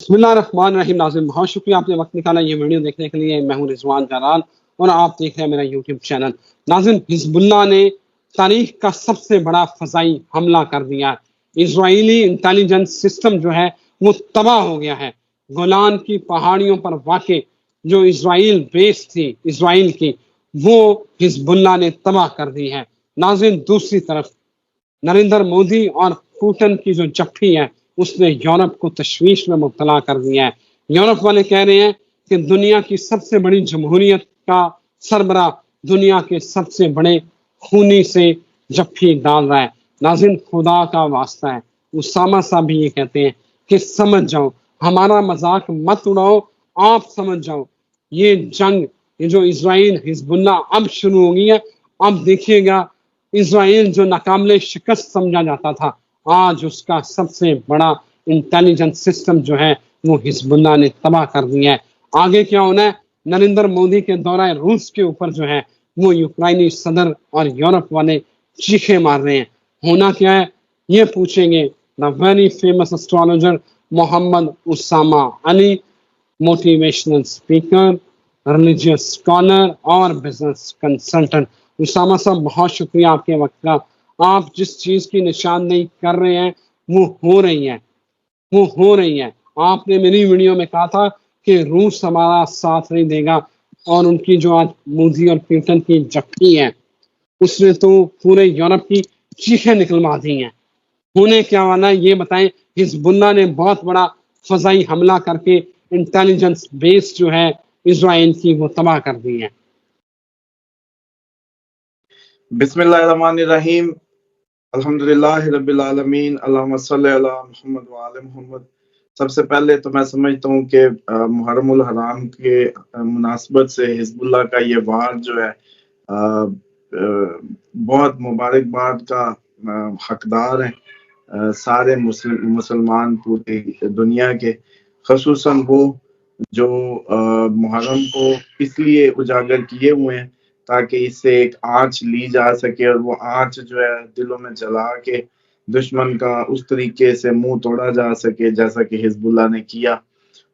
بسم اللہ الرحمن الرحیم. ناظرین بہت شکریہ آپ نے وقت نکالا یہ ویڈیو دیکھنے کے لیے. میں ہوں رضوان جارال اور آپ دیکھ رہے ہیں میرا یوٹیوب چینل. ناظرین حزب اللہ نے تاریخ کا سب سے بڑا فضائی حملہ کر دیا. اسرائیلی انٹیلیجنس سسٹم جو ہے وہ تباہ ہو گیا ہے. گولان کی پہاڑیوں پر واقع جو اسرائیل بیس تھی اسرائیل کی وہ حزب اللہ نے تباہ کر دی ہے. ناظرین دوسری طرف نریندر مودی اور پوٹن کی جو جفی ہے اس نے یورپ کو تشویش میں مبتلا کر دیا ہے. یورپ والے کہہ رہے ہیں کہ دنیا کی سب سے بڑی جمہوریت کا سربراہ دنیا کے سب سے بڑے خونی سے جفی ڈال رہا ہے. ناظرین خدا کا واسطہ ہے اسامہ صاحب بھی یہ کہتے ہیں کہ سمجھ جاؤ ہمارا مذاق مت اڑاؤ, آپ سمجھ جاؤ یہ جنگ یہ جو اسرائیل حزب اللہ اب شروع ہو گئی ہے. اب دیکھیے گا اسرائیل جو ناقابل شکست سمجھا جاتا تھا آج اس کا سب سے بڑا انٹیلیجنس سسٹم جو ہے وہ حزب اللہ نے تباہ کر دیا ہے. آگے کیا ہونا ہے؟ نریندر مودی کے دورہ روس کے اوپر جو ہے وہ یوکرائنی صدر اور یورپ والے چیخے مار رہے ہیں. ہونا کیا ہے یہ پوچھیں گے the very famous astrologer Muhammad Usama Ali, motivational speaker, religious scholar اور بزنس کنسلٹنٹ. اسامہ صاحب بہت شکریہ آپ کے وقت کا. آپ جس چیز کی نشاندہی کر رہے ہیں وہ ہو رہی ہے. آپ نے میری ویڈیو میں کہا تھا کہ روس ہمارا ساتھ نہیں دے گا اور ان کی جو آج مودی اور پیوٹن کی جفی ہے اس نے تو پورے یورپ کی چیخیں نکلوا دی ہیں. ہونے کیا والا ہے یہ بتائیں. حزب اللہ نے بہت بڑا فضائی حملہ کر کے انٹیلیجنس بیس جو ہے اسرائیل کی وہ تباہ کر دی ہے. بسم اللہ الرحمن الرحیم. الحمدللہ رب العالمین. اللہم صلی علی محمد وعلی محمد. سب سے پہلے تو میں سمجھتا ہوں کہ محرم الحرام کے مناسبت سے حزب اللہ کا یہ وار جو ہے بہت مبارکباد کا حقدار ہیں سارے مسلمان پوری دنیا کے, خصوصاً وہ جو محرم کو اس لیے اجاگر کیے ہوئے ہیں تاکہ اس سے ایک آنچ لی جا سکے اور وہ آنچ جو ہے دلوں میں جلا کے دشمن کا اس طریقے سے منہ توڑا جا سکے جیسا کہ حزب اللہ نے کیا.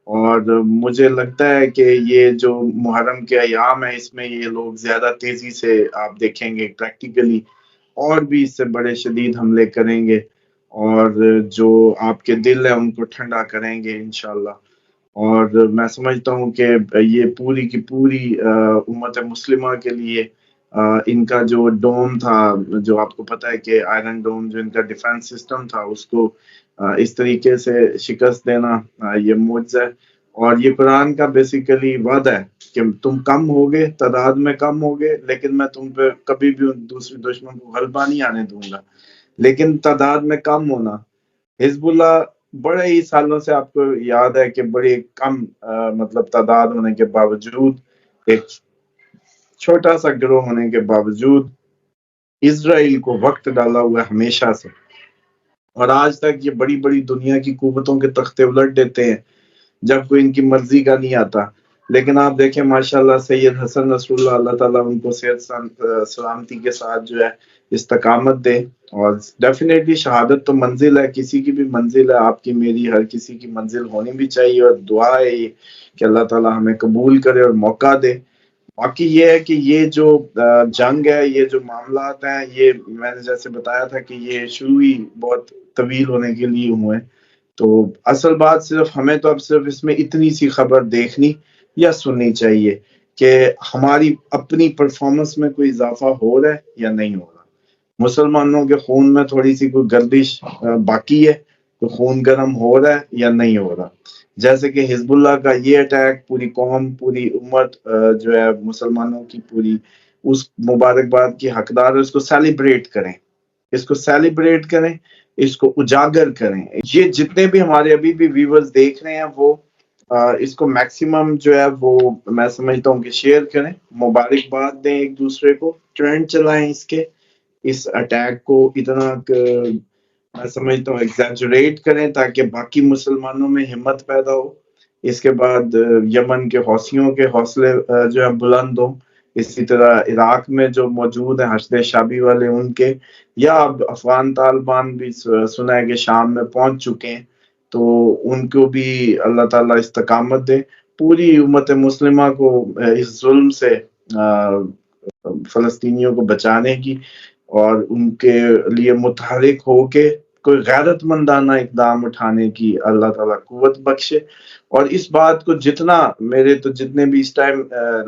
اور مجھے لگتا ہے کہ یہ جو محرم کے ایام ہے اس میں یہ لوگ زیادہ تیزی سے آپ دیکھیں گے پریکٹیکلی اور بھی اس سے بڑے شدید حملے کریں گے اور جو آپ کے دل ہے ان کو ٹھنڈا کریں گے انشاءاللہ. اور میں سمجھتا ہوں کہ یہ پوری کی پوری امت مسلمہ کے لیے ان کا جو ڈوم تھا جو آپ کو پتہ ہے کہ آئرن ڈوم جو ان کا ڈیفنس سسٹم تھا اس کو اس طریقے سے شکست دینا یہ معجزہ ہے. اور یہ قرآن کا بیسیکلی وعدہ ہے کہ تم کم ہوگے تعداد میں کم ہوگے لیکن میں تم پہ کبھی بھی دوسری دشمن کو غلبہ نہیں آنے دوں گا. لیکن تعداد میں کم ہونا, حزب اللہ بڑے ہی سالوں سے آپ کو یاد ہے کہ بڑی کم مطلب تعداد ہونے کے باوجود ایک چھوٹا سا گروہ ہونے کے باوجود اسرائیل کو وقت ڈالا ہوا ہے ہمیشہ سے, اور آج تک یہ بڑی بڑی دنیا کی قوتوں کے تختے الٹ دیتے ہیں جب کوئی ان کی مرضی کا نہیں آتا. لیکن آپ دیکھیں ماشاءاللہ سید حسن نصر اللہ اللہ تعالیٰ ان کو صحت سلامتی کے ساتھ جو ہے استقامت دے. اور ڈیفینیٹلی شہادت تو منزل ہے, کسی کی بھی منزل ہے, آپ کی میری ہر کسی کی منزل ہونی بھی چاہیے اور دعا ہے یہ کہ اللہ تعالیٰ ہمیں قبول کرے اور موقع دے. باقی یہ ہے کہ یہ جو جنگ ہے یہ جو معاملات ہیں یہ میں نے جیسے بتایا تھا کہ یہ شروع ہی بہت طویل ہونے کے لیے ہوئے ہیں. تو اصل بات صرف ہمیں تو اب صرف اس میں اتنی سی خبر دیکھنی یا سننی چاہیے کہ ہماری اپنی پرفارمنس میں کوئی اضافہ ہو رہا ہے یا نہیں ہو رہا. مسلمانوں کے خون میں تھوڑی سی کوئی گردش باقی ہے, کوئی خون گرم ہو رہا ہے یا نہیں ہو رہا. جیسے کہ حزب اللہ کا یہ اٹیک پوری قوم پوری امت جو ہے مسلمانوں کی پوری اس مبارکباد کی حقدار ہے. اس کو سیلیبریٹ کریں, اس کو سیلیبریٹ کریں, اس کو اجاگر کریں. یہ جتنے بھی ہمارے ابھی بھی ویورز دیکھ رہے ہیں وہ اس کو میکسیمم جو ہے وہ میں سمجھتا ہوں کہ شیئر کریں, مبارکباد دیں ایک دوسرے کو, ٹرینڈ چلائیں اس اٹیک کو اتنا میں سمجھتا ہوں ایگزیجریٹ کریں تاکہ باقی مسلمانوں میں ہمت پیدا ہو. اس کے بعد یمن کے حوثیوں کے حوصلے جو ہے بلند ہوں. اسی طرح عراق میں جو موجود ہیں حشد شابی والے ان کے, یا اب افغان طالبان بھی سنا ہے کہ شام میں پہنچ چکے ہیں. تو ان کو بھی اللہ تعالیٰ استقامت دے، پوری امت مسلمہ کو اس ظلم سے فلسطینیوں کو بچانے کی، اور ان کے لیے متحرک ہو کے کوئی غیرت مندانہ اقدام اٹھانے کی اللہ تعالیٰ قوت بخشے۔ اور اس بات کو جتنا میرے تو جتنے بھی اس ٹائم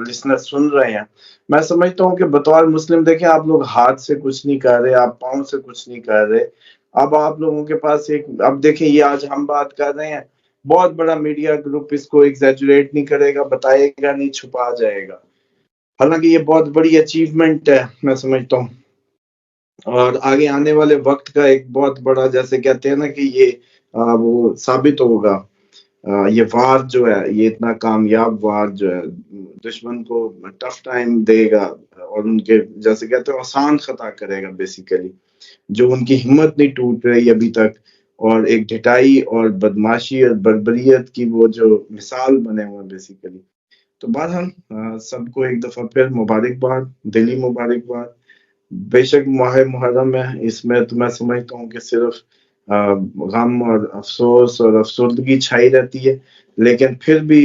لسنر سن رہے ہیں، میں سمجھتا ہوں کہ بطور مسلم دیکھیں، آپ لوگ ہاتھ سے کچھ نہیں کر رہے، آپ پاؤں سے کچھ نہیں کر رہے، اب آپ لوگوں کے پاس اب دیکھیں یہ آج ہم بات کر رہے ہیں، بہت بڑا میڈیا گروپ اس کو ایگزیجریٹ نہیں کرے گا، بتائے گا نہیں، چھپا جائے گا، حالانکہ یہ بہت بڑی اچیومنٹ ہے میں سمجھتا ہوں، اور آگے آنے والے وقت کا ایک بہت بڑا، جیسے کہتے ہیں نا کہ یہ وہ ثابت ہوگا، یہ وار جو ہے، یہ اتنا کامیاب وار جو ہے دشمن کو ٹف ٹائم دے گا، اور ان کے جیسے کہتے ہیں آسان خطا کرے گا بیسیکلی، جو ان کی ہمت نہیں ٹوٹ رہی ابھی تک، اور ایک ڈھٹائی اور بدماشی اور بربریت کی وہ جو مثال بنے ہوئے بیسیکلی۔ تو بہرحال سب کو ایک دفعہ پھر مبارکباد، دلی مبارکباد۔ بے شک ماہ محرم ہے، اس میں تو میں سمجھتا ہوں کہ صرف غم اور افسوس اور افسردگی چھائی رہتی ہے، لیکن پھر بھی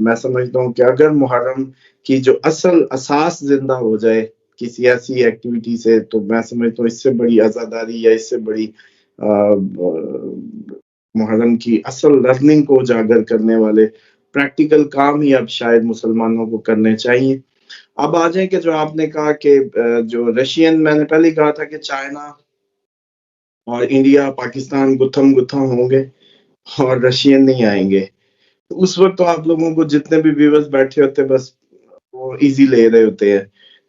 میں سمجھتا ہوں کہ اگر محرم کی جو اصل اساس زندہ ہو جائے کسی ایسی ایکٹیویٹی سے، تو میں سمجھتا ہوں اس سے بڑی عزاداری یا اس سے بڑی محرم کی اصل لرننگ کو اجاگر کرنے والے پریکٹیکل کام ہی اب شاید مسلمانوں کو کرنے چاہیے۔ اب آ جائیں کہ جو آپ نے کہا کہ جو رشین، میں نے پہلے کہا تھا کہ چائنا اور انڈیا پاکستان گتھم گتھم ہوں گے اور رشین نہیں آئیں گے، تو اس وقت تو آپ لوگوں کو جتنے بھی ویورز بیٹھے ہوتے بس وہ ایزی لے رہے ہوتے ہیں،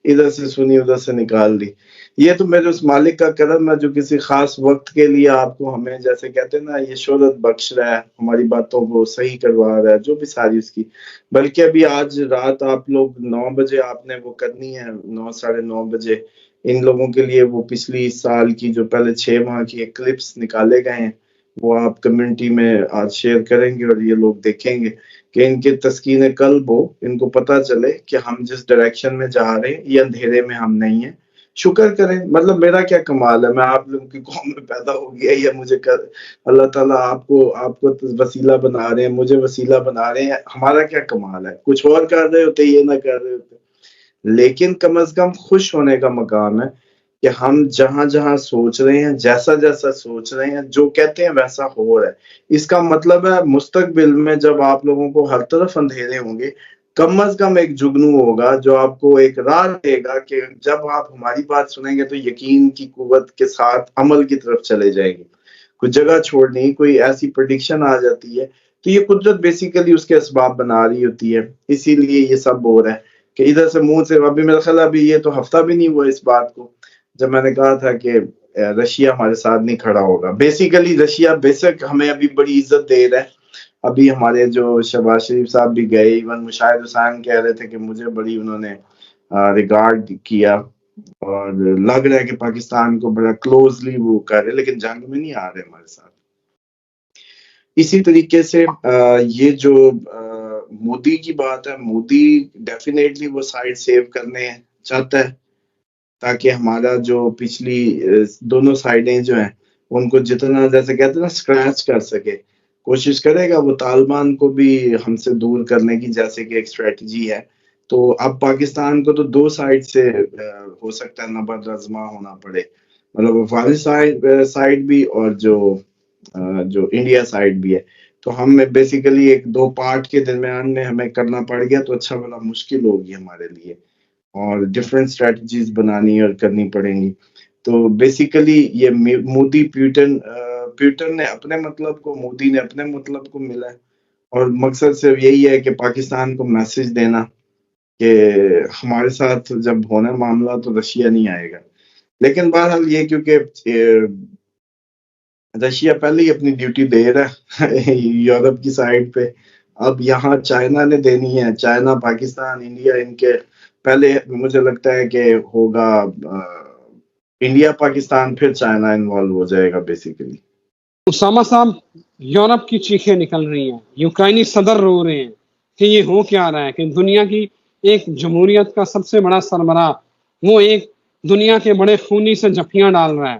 ادھر سے سنی ادھر سے نکال دی۔ یہ تو میرے اس مالک کا کرم ہے جو کسی خاص وقت کے لیے آپ کو، ہمیں جیسے کہتے ہیں نا، یہ شہرت بخش رہا ہے، ہماری باتوں کو صحیح کروا رہا ہے، جو بھی ساری اس کی۔ بلکہ ابھی آج رات آپ لوگ 9 بجے آپ نے وہ کرنی ہے، 9 ساڑھے 9 بجے ان لوگوں کے لیے وہ پچھلی سال کی جو پہلے 6 ماہ کی ایک کلپس نکالے گئے ہیں، وہ آپ کمیونٹی میں آج شیئر کریں گے، اور یہ لوگ دیکھیں گے کہ ان کے تسکین قلب ہو، ان کو پتہ چلے کہ ہم جس ڈائریکشن میں جا رہے ہیں یہ اندھیرے میں ہم نہیں ہیں۔ شکر کریں، مطلب میرا کیا کمال ہے، میں آپ لوگوں کی قوم میں پیدا ہو گیا، یا مجھے اللہ تعالیٰ آپ کو وسیلہ بنا رہے ہیں، مجھے وسیلہ بنا رہے ہیں، ہمارا کیا کمال ہے، کچھ اور کر رہے ہوتے یہ نہ کر رہے ہوتے، لیکن کم از کم خوش ہونے کا مقام ہے کہ ہم جہاں جہاں سوچ رہے ہیں، جیسا جیسا سوچ رہے ہیں، جو کہتے ہیں ویسا ہو رہا ہے۔ اس کا مطلب ہے مستقبل میں جب آپ لوگوں کو ہر طرف اندھیرے ہوں گے، کم از کم ایک جگنو ہوگا جو آپ کو ایک راہ دے گا کہ جب آپ ہماری بات سنیں گے تو یقین کی قوت کے ساتھ عمل کی طرف چلے جائیں گے، کوئی جگہ چھوڑنی، کوئی ایسی پریڈکشن آ جاتی ہے، تو یہ قدرت بیسیکلی اس کے اسباب بنا رہی ہوتی ہے، اسی لیے یہ سب ہو رہا ہے کہ ادھر سے منہ سے۔ ابھی میرا خیال ابھی یہ تو ہفتہ بھی نہیں ہوا اس بات کو جب میں نے کہا تھا کہ رشیا ہمارے ساتھ نہیں کھڑا ہوگا۔ بیسیکلی رشیا بیسک ہمیں ابھی بڑی عزت دے رہا ہے، ابھی ہمارے جو شہباز شریف صاحب بھی گئے، ایون مشاہد حسین کہہ رہے تھے کہ مجھے بڑی انہوں نے ریگارڈ کیا، اور لگ رہا ہے کہ پاکستان کو بڑا کلوزلی وہ کر رہے، لیکن جنگ میں نہیں آ رہے ہمارے ساتھ۔ اسی طریقے سے یہ جو مودی کی بات ہے، مودی ڈیفینیٹلی وہ سائڈ سیو کرنے چاہتا ہے تاکہ ہمارا جو پچھلی دونوں سائڈیں جو ہیں ان کو جتنا، جیسے کہتے ہیں نا، اسکریچ کر سکے، کوشش کرے گا وہ طالبان کو بھی ہم سے دور کرنے کی، جیسے کہ ایک اسٹریٹجی ہے۔ تو اب پاکستان کو تو دو سائڈ سے ہو سکتا ہے نبرد آزما ہونا پڑے، مطلب افغانستان سائڈ بھی اور جو انڈیا سائڈ بھی ہے، تو ہم بیسیکلی ایک دو پارٹ کے درمیان میں ہمیں کرنا پڑ گیا، تو اچھا بڑا مشکل ہوگی ہمارے لیے، اور ڈفرینٹ اسٹریٹجیز بنانی اور کرنی پڑیں گی۔ تو بیسیکلی یہ مودی پیوٹن نے اپنے مطلب کو، مودی نے اپنے مطلب کو ملا ہے، اور مقصد صرف یہی ہے کہ پاکستان کو میسج دینا کہ ہمارے ساتھ جب ہونا معاملہ تو رشیا نہیں آئے گا۔ لیکن بہرحال یہ کیونکہ رشیا پہلے ہی اپنی ڈیوٹی دے رہا ہے یورپ کی سائڈ پہ، اب یہاں چائنا نے دینی ہے، چائنا، پاکستان، انڈیا، ان کے پہلے مجھے لگتا ہے کہ ہوگا انڈیا پاکستان، پھر چائنا انوالو ہو جائے گا بیسیکلی۔ اسامہ صاحب، یورپ کی چیخیں نکل رہی ہیں، یوکرائنی صدر رو رہے ہیں کہ یہ ہو کیا رہا ہے کہ دنیا کی ایک جمہوریت کا سب سے بڑا سربراہ وہ ایک دنیا کے بڑے خونی سے جفیاں ڈال رہا ہے۔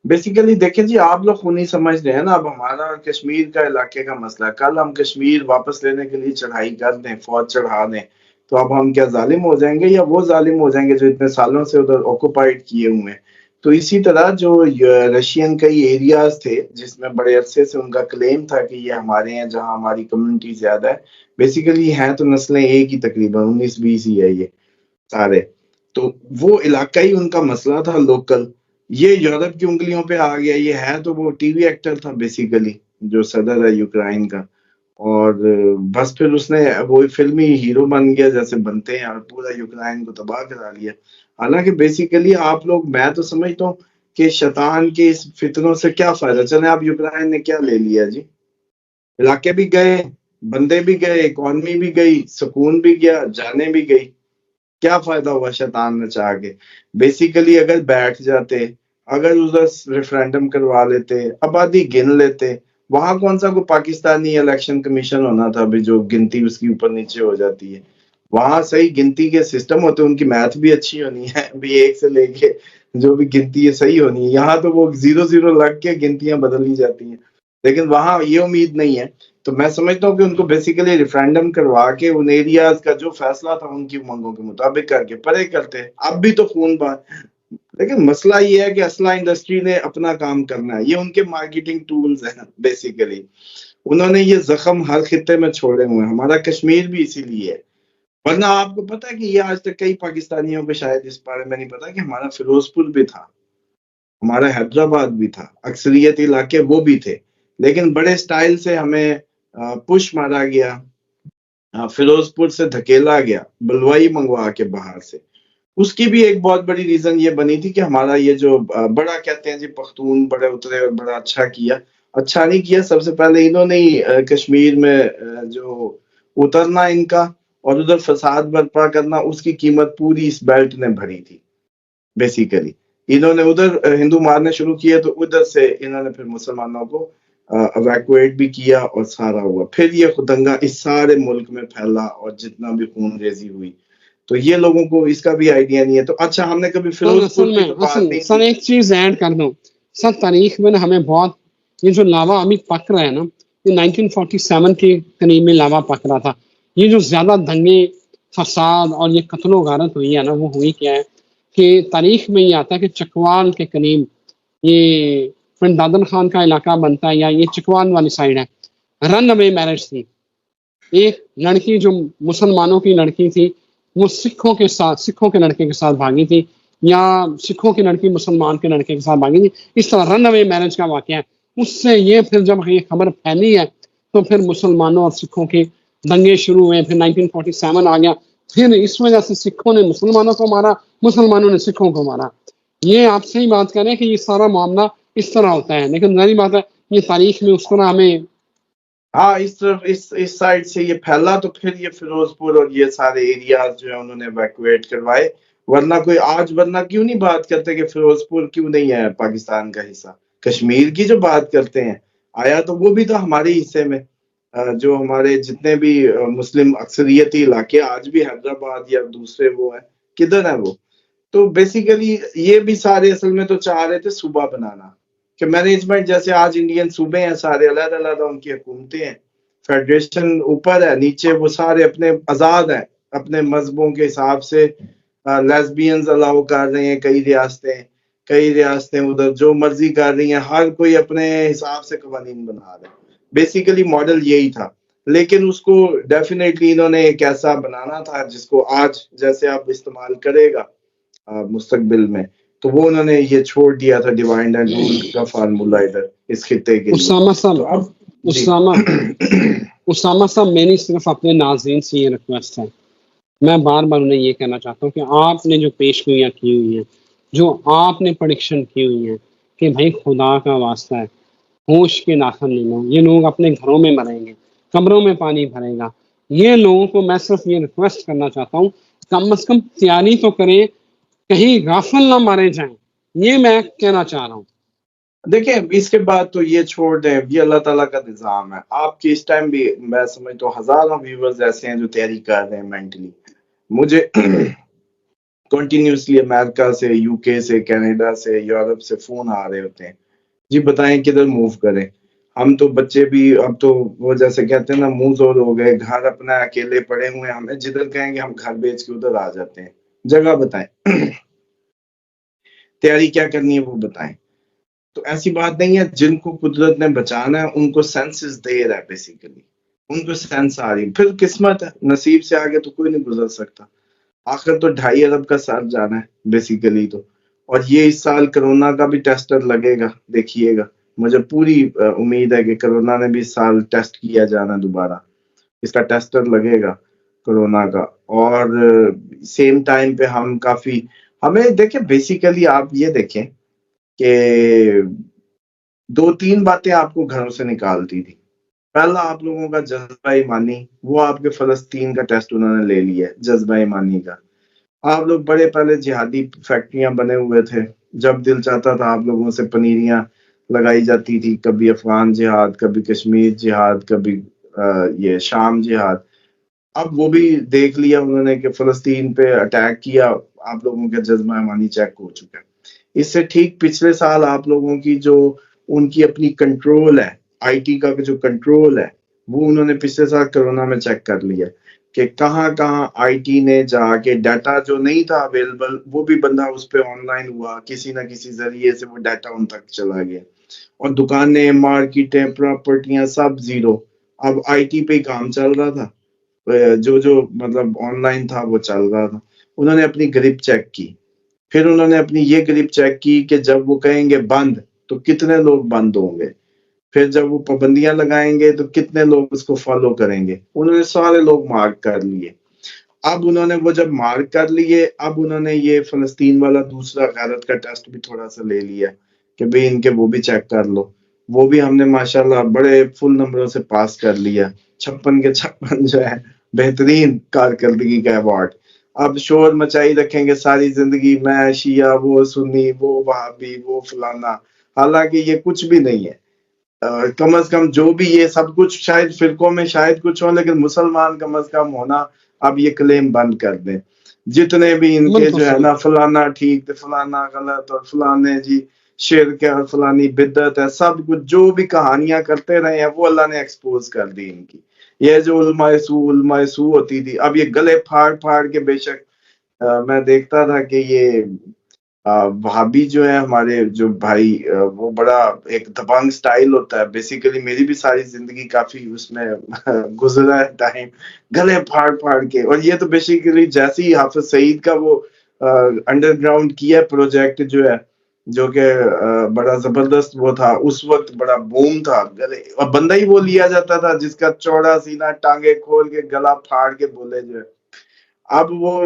بیسیکلی دیکھیں جی، آپ لوگ خونی سمجھ رہے ہیں نا. اب ہمارا کشمیر کا علاقے کا مسئلہ، کل ہم کشمیر واپس لینے کے لیے چڑھائی کر دیں، فوج چڑھا دیں، تو اب ہم کیا ظالم ہو جائیں گے، یا وہ ظالم ہو جائیں گے جو اتنے سالوں سے ادھر آکوپائڈ کیے ہوئے ہیں؟ تو اسی طرح جو رشین کئی ایریاز تھے جس میں بڑے عرصے سے ان کا کلیم تھا کہ یہ ہمارے ہیں، جہاں ہماری کمیونٹی زیادہ ہے، بیسیکلی ہیں تو نسلیں ایک ہی، تقریباً 19-20 ہی ہے یہ سارے. تو وہ علاقائی ان کا مسئلہ تھا، لوکل. یہ یورپ کی انگلیوں پہ آ گیا. یہ ہے تو وہ ٹی وی ایکٹر تھا بیسیکلی، جو صدر ہے یوکرائن کا. اور بس پھر اس نے وہ فلمی ہیرو بن گیا جیسے بنتے ہیں، اور پورا یوکرائن کو تباہ کرا لیا. حالانکہ بیسیکلی آپ لوگ، میں تو سمجھتا ہوں کہ شیطان کے اس فتنوں سے کیا فائدہ. چلیں آپ یوکرائن نے کیا لے لیا جی؟ علاقے بھی گئے، بندے بھی گئے، اکانومی بھی گئی، سکون بھی گیا، جانیں بھی گئی. کیا فائدہ ہوا شیطان نے چاہ کے؟ بیسیکلی اگر بیٹھ جاتے، اگر ادھر ریفرینڈم کروا لیتے، آبادی گن لیتے، وہاں کون سا کوئی پاکستانی الیکشن کمیشن ہونا تھا ابھی جو گنتی اس کی اوپر نیچے ہو جاتی ہے. وہاں صحیح گنتی کے سسٹم ہوتے، ان کی میتھ بھی اچھی ہونی ہے بھی، ایک سے لے کے جو بھی گنتی ہے صحیح ہونی ہے. یہاں تو وہ 0-0 لگ کے گنتیاں بدل ہی جاتی ہیں. لیکن وہاں یہ امید نہیں ہے. تو میں سمجھتا ہوں کہ ان کو بیسیکلی ریفرینڈم کروا کے ان ایریاز کا جو فیصلہ تھا ان کی امنگوں کے مطابق کر کے پرے کرتے. اب بھی تو خون بہا. لیکن مسئلہ یہ ہے کہ اسلحہ انڈسٹری نے اپنا کام کرنا ہے. یہ ان کے مارکیٹنگ ٹولز ہیں بیسیکلی. انہوں نے یہ زخم ہر خطے میں چھوڑے ہوئے ہیں. ہمارا کشمیر بھی اسی لیے ہے. ورنہ آپ کو پتا ہے کہ یہ آج تک کئی پاکستانیوں کو شاید اس بارے میں نہیں پتا کہ ہمارا فیروز پور بھی تھا، ہمارا حیدرآباد بھی تھا، اکثریت علاقے وہ بھی تھے. لیکن بڑے سٹائل سے ہمیں پش مارا گیا، فیروز پور سے دھکیلا گیا، بلوائی منگوا کے باہر سے. اس کی بھی ایک بہت بڑی ریزن یہ بنی تھی کہ ہمارا یہ جو بڑا کہتے ہیں جی پختون بڑے اترے اور بڑا اچھا کیا. اچھا نہیں کیا. سب سے پہلے انہوں نے ہی کشمیر میں جو اترنا ان کا اور ادھر فساد برپا کرنا، اس کی قیمت پوری اس بیلٹ نے بھری تھی. بیسیکلی انہوں نے ادھر ہندو مارنے شروع کیے تو ادھر سے انہوں نے پھر مسلمانوں کو ایویکویٹ بھی کیا اور سارا ہوا. پھر یہ دنگا اس سارے ملک میں پھیلا اور جتنا بھی خون ریزی ہوئی. تو یہ لوگوں کو اس کا بھی آئیڈیا نہیں ہے. تو اچھا ہم نے کبھی سر فیروز پور اصل کی میں تو بات نہیں سر کی. ایک چیز ایڈ کر دوں. سر تاریخ میں نا ہمیں بہت یہ جو لاوا ابھی پک رہا ہے نا، یہ 1947 کے قریب میں لاوا پک رہا تھا. یہ جو زیادہ دنگے فساد اور یہ قتل و غارت ہوئی ہے نا، وہ ہوئی کیا ہے کہ تاریخ میں یہ آتا ہے کہ چکوال کے قریب یہ پنڈ دادن خان کا علاقہ بنتا ہے، یا یہ چکوال والی سائڈ ہے. رن اوے میرج تھی. ایک لڑکی جو مسلمانوں کی لڑکی تھی، وہ سکھوں کے لڑکے کے ساتھ بھاگی تھی، یا سکھوں کی لڑکی مسلمان کے لڑکے کے ساتھ بھاگی تھی. اس طرح رن اوے میرج کا واقعہ ہے. اس سے یہ پھر جب یہ خبر پھیلی ہے تو پھر مسلمانوں اور سکھوں کے دنگے شروع ہوئے. پھر 1947 آ گیا. پھر اس وجہ سے سکھوں نے مسلمانوں کو مارا، مسلمانوں نے سکھوں کو مارا. یہ آپ سے ہی بات کریں کہ یہ سارا معاملہ اس طرح ہوتا ہے. لیکن ظاہر بات ہے یہ تاریخ میں اس طرح ہمیں ہاں اس طرف اس سائڈ سے یہ پھیلا تو پھر یہ فیروز پور اور یہ سارے ایریاز جو ہیں انہوں نے ایویکویٹ کروائے. ورنہ کوئی آج ورنہ کیوں نہیں بات کرتے کہ فیروز پور کیوں نہیں ہے پاکستان کا حصہ؟ کشمیر کی جو بات کرتے ہیں، آیا تو وہ بھی تو ہمارے حصے میں. جو ہمارے جتنے بھی مسلم اکثریتی علاقے آج بھی حیدرآباد یا دوسرے وہ ہیں، کدھر ہیں وہ؟ تو بیسیکلی یہ بھی سارے اصل میں تو چاہ رہے تھے صوبہ بنانا، کہ مینجمنٹ جیسے آج انڈین صوبے ہیں سارے علیحدہ علیحدہ ان کی حکومتیں ہیں، فیڈریشن اوپر ہے، نیچے وہ سارے اپنے آزاد ہیں اپنے مذہبوں کے حساب سے. لیسبینز الاؤ کر رہے ہیں کئی ریاستیں ادھر جو مرضی کر رہی ہیں. ہر کوئی اپنے حساب سے قوانین بنا رہا ہے. بیسیکلی ماڈل یہی تھا. لیکن اس کو ڈیفینیٹلی انہوں نے ایک ایسا بنانا تھا جس کو آج جیسے آپ استعمال کرے گا مستقبل میں، تو وہ انہوں نے یہ چھوڑ دیا تھا ڈیوائنڈ اینڈ رول کا فارمولا ادھر اس خطے کے لیے. اسامہ صاحب تو اب جی اسامہ صاحب میری صرف اپنے ناظرین سے یہ ریکویسٹ ہے. میں بار بار انہیں یہ کہنا چاہتا ہوں کہ آپ نے جو پیش گوئیاں کی ہوئی ہیں، جو آپ نے پریڈکشن کی ہوئی ہیں کہ بھائی خدا کا واسطہ ہے ہوش کے ناخن لے لو، یہ لوگ اپنے گھروں میں مریں گے، قبروں میں پانی بھرے گا. یہ لوگوں کو میں صرف یہ ریکویسٹ کرنا چاہتا ہوں کم از کم تیاری تو کریں، کہیں غافل نہ مارے جائیں. یہ میں کہنا چاہ رہا ہوں. دیکھیں اس کے بعد تو یہ چھوڑ دیں، یہ اللہ تعالیٰ کا نظام ہے. آپ کی اس ٹائم بھی میں سمجھتا ہوں ہزاروں ویورز ایسے ہیں جو تیاری کر رہے ہیں مینٹلی. مجھے کنٹینیوسلی امریکہ سے، یو کے سے، کینیڈا سے، یورپ سے فون آ رہے ہوتے ہیں، جی بتائیں کدھر موو کریں. ہم تو بچے بھی اب تو وہ جیسے کہتے ہیں نا منہ زور ہو گئے، گھر اپنا اکیلے پڑے ہوئے، ہمیں جدھر کہیں گے ہم گھر بیچ کے ادھر آ جاتے ہیں. جگہ بتائیں، تیاری کیا کرنی ہے وہ بتائیں. تو ایسی بات نہیں ہے، جن کو قدرت نے بچانا ہے ان کو سینسز دے رہا ہے بیسیکلی، ان کو سینس آ رہی، پھر قسمت ہے، نصیب سے آگے تو کوئی نہیں گزر سکتا. آخر تو 2.5 ارب کا سر جانا ہے بیسیکلی تو. اور یہ اس سال کرونا کا بھی ٹیسٹر لگے گا، دیکھیے گا. مجھے پوری امید ہے کہ کرونا نے بھی اس سال ٹیسٹ کیا جانا دوبارہ، اس کا ٹیسٹر لگے گا کرونا کا. اور سیم ٹائم پہ ہم کافی، ہمیں دیکھیں بیسیکلی آپ یہ دیکھیں کہ 2-3 باتیں آپ کو گھروں سے نکالتی تھی. پہلا آپ لوگوں کا جذبہ ایمانی، وہ آپ کے فلسطین کا ٹیسٹ انہوں نے لے لیا ہے، جذبہ ایمانی کا. آپ لوگ بڑے پہلے جہادی فیکٹریاں بنے ہوئے تھے، جب دل چاہتا تھا آپ لوگوں سے پنیریاں لگائی جاتی تھی، کبھی افغان جہاد، کبھی کشمیر جہاد، کبھی یہ شام جہاد. اب وہ بھی دیکھ لیا انہوں نے کہ فلسطین پہ اٹیک کیا، آپ لوگوں کا جذبہ ایمانی چیک ہو چکا ہے. اس سے ٹھیک پچھلے سال آپ لوگوں کی جو ان کی اپنی کنٹرول ہے، آئی ٹی کا جو کنٹرول ہے، وہ انہوں نے پچھلے سال کرونا میں چیک کر لیا کہ کہاں کہاں آئی ٹی نے جا کے ڈیٹا جو نہیں تھا اویلیبل، وہ بھی بندہ اس پہ آن لائن ہوا، کسی نہ کسی ذریعے سے وہ ڈیٹا ان تک چلا گیا. اور دکانیں، مارکیٹیں، پراپرٹیاں سب زیرو. اب آئی ٹی پہ ہی کام چل رہا تھا، جو مطلب آن لائن تھا وہ چل رہا تھا. انہوں نے اپنی گرپ چیک کی، پھر انہوں نے اپنی یہ گرپ چیک کی کہ جب وہ کہیں گے بند تو کتنے لوگ بند ہوں گے، پھر جب وہ پابندیاں لگائیں گے تو کتنے لوگ اس کو فالو کریں گے. انہوں نے سارے لوگ مارک کر لیے. اب انہوں نے وہ جب مارک کر لیے، اب انہوں نے یہ فلسطین والا دوسرا غیرت کا ٹیسٹ بھی تھوڑا سا لے لیا کہ بھئی ان کے وہ بھی چیک کر لو. وہ بھی ہم نے ماشاءاللہ بڑے فل نمبروں سے پاس کر لیا، 56 کے 56 جو ہے بہترین کارکردگی کا ایوارڈ. اب شور مچائی رکھیں گے ساری زندگی، میں شیعہ، وہ سنی، وہ وہابی، وہ فلانا. حالانکہ یہ کچھ بھی نہیں ہے. کم از کم جو بھی یہ سب کچھ شاید فرقوں میں شاید کچھ ہو، لیکن مسلمان کم از کم ہونا اب یہ کلیم بند کر دیں. جتنے بھی ان کے بالکل جو ہے صحیح. نا فلانا ٹھیک، فلانا غلط، اور فلانے جی شرک ہے، اور فلانی بدعت ہے، سب کچھ جو بھی کہانیاں کرتے رہے ہیں وہ اللہ نے ایکسپوز کر دی ان کی. یہ جو علماء سو ہوتی تھی، اب یہ گلے پھاڑ پھاڑ کے، بے شک میں دیکھتا تھا کہ یہ وہابی جو ہے ہمارے جو بھائی، وہ بڑا ایک دبنگ سٹائل ہوتا ہے. بیسیکلی میری بھی ساری زندگی کافی اس میں گزرا ہے ٹائم، گلے پھاڑ پھاڑ کے. اور یہ تو بیسیکلی جیسے ہی حافظ سعید کا وہ انڈر گراؤنڈ کیا پروجیکٹ جو ہے، جو کہ بڑا زبردست وہ تھا اس وقت، بڑا بوم تھا. گلے اور بندہ ہی وہ لیا جاتا تھا جس کا چوڑا سینہ، ٹانگیں کھول کے گلا پھاڑ کے بولے جو ہے. اب وہ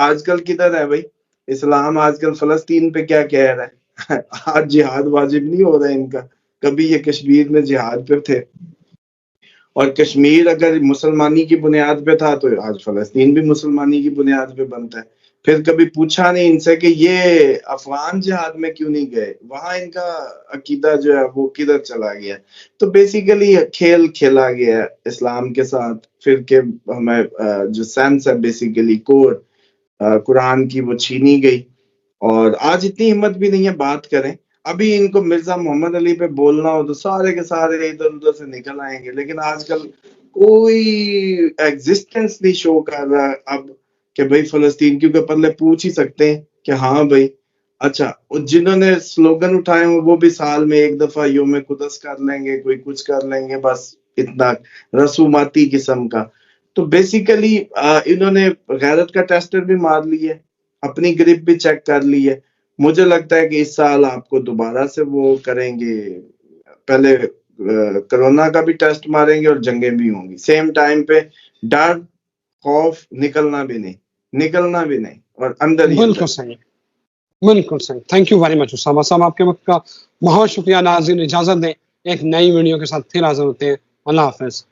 آج کل کدھر ہے بھائی؟ اسلام آج کل فلسطین پہ کیا کہہ رہا ہے؟ آج جہاد واجب نہیں ہو رہا ہے ان کا. کبھی یہ کشمیر میں جہاد پہ تھے، اور کشمیر اگر مسلمانی کی بنیاد پہ تھا تو آج فلسطین بھی مسلمانی کی بنیاد پہ بنتا ہے. پھر کبھی پوچھا نہیں ان سے کہ یہ افغان جہاد میں کیوں نہیں گئے، وہاں ان کا عقیدہ جو ہے وہ کدھر چلا گیا. تو بیسیکلی کھیل کھیلا گیا ہے اسلام کے ساتھ. پھر کہ ہمیں جو سینس ہے بیسیکلی کور قرآن کی، وہ چھینی گئی. اور آج اتنی ہمت بھی نہیں ہے بات کریں. ابھی ان کو مرزا محمد علی پہ بولنا ہو تو سارے کے سارے ادھر ادھر سے نکل آئیں گے. لیکن آج کل کوئی ایگزسٹنس نہیں شو کر رہا اب کہ بھائی فلسطین، کیونکہ پہلے پوچھ ہی سکتے ہیں کہ ہاں بھائی اچھا. جنہوں نے سلوگن اٹھائے ہوں وہ بھی سال میں ایک دفعہ یوم قدس کر لیں گے، کوئی کچھ کر لیں گے، بس اتنا رسوماتی قسم کا. تو بیسیکلی انہوں نے غیرت کا ٹیسٹر بھی مار لی ہے، اپنی گرپ بھی چیک کر لی ہے. مجھے لگتا ہے کہ اس سال آپ کو دوبارہ سے وہ کریں گے، پہلے کرونا کا بھی ٹیسٹ ماریں گے اور جنگیں بھی ہوں گی سیم ٹائم پہ. ڈر، خوف، نکلنا بھی نہیں اور اندر ہی بالکل اندر. صحیح، بالکل صحیح. Thank you very much Usama صاحب، آپ کے وقت کا بہت شکریہ. ناظرین اجازت دیں، ایک نئی ویڈیو کے ساتھ پھر حاضر ہوتے ہیں. اللہ حافظ.